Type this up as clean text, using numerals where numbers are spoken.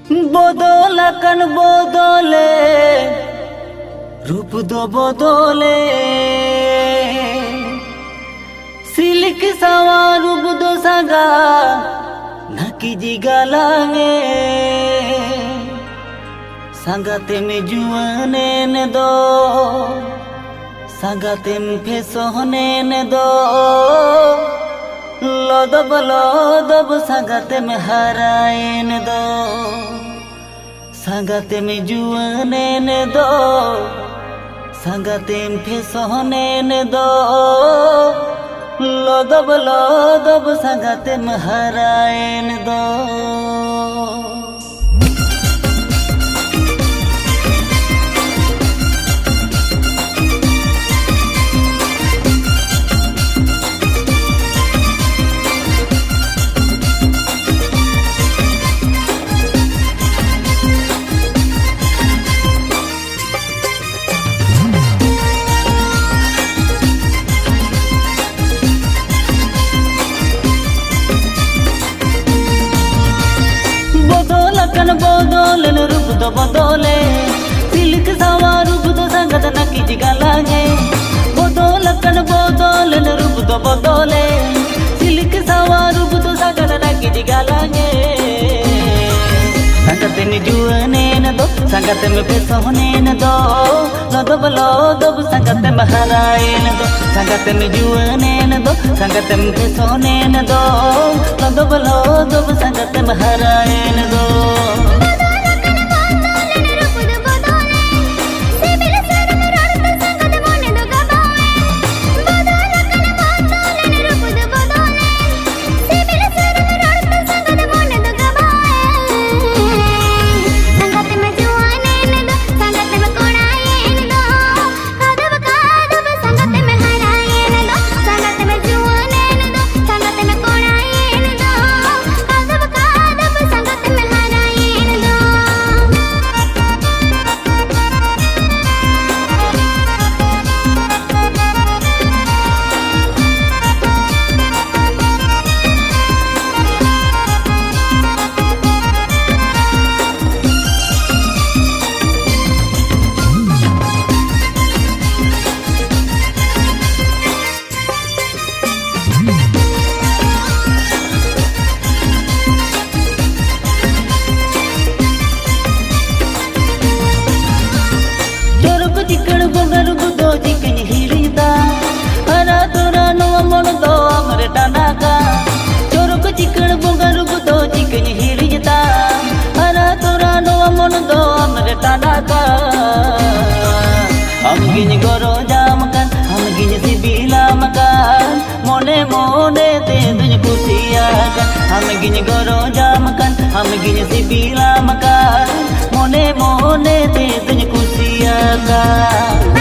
বদলাকান বদলে রূপ দো বদলে সিল্ক সাওয়া রূপ দো সাগা নাকি জিগালাঙে সাগাতে মে জুয়ানে নে দো সাগাতে ফেসহনে নে দো লদব সাগাতে মে হারায়েন দো সাগাতে মে জুয়ানে নে দো সাগাতে ফেসহনে নে দো লদব সাগাতে মে হারায়েন দো বদলেন রূপ তো বদলে সিল্ক সাওয়া রূপ তো সাগত নাকি জিগালাঙে বদলাকান বদলেন রূপ তো বদলে সিল্ক সাওয়া রূপ তো সাগত নাকি জিগালাঙে সাগতে মে জুয়ানে ন দো সাগতে মে ফেসহনে ন দো লদব সাগতে মে হারায়ে ন দো সাগতে মে জুয়ানে ন দো সাগতে মে ফেসহনে ন দো লদব সাগতে মে হারায়ে ন দো चिकन बगर बुदो चिकन हिरिदा हरा तोरा नो मन दो हमरे टाना का चोरक चिकन बगर बुदो चिकन हिरिदा हरा तोरा नो मन दो हमरे टाना का हम गिन गरो जाम kan हम गिन सिबिला मकान मोने मोने ते तुझ खुशिया kan हम गिन गरो जाम kan हम गिन सिबिला मकान मोने मोने ते तुझ खुशिया kan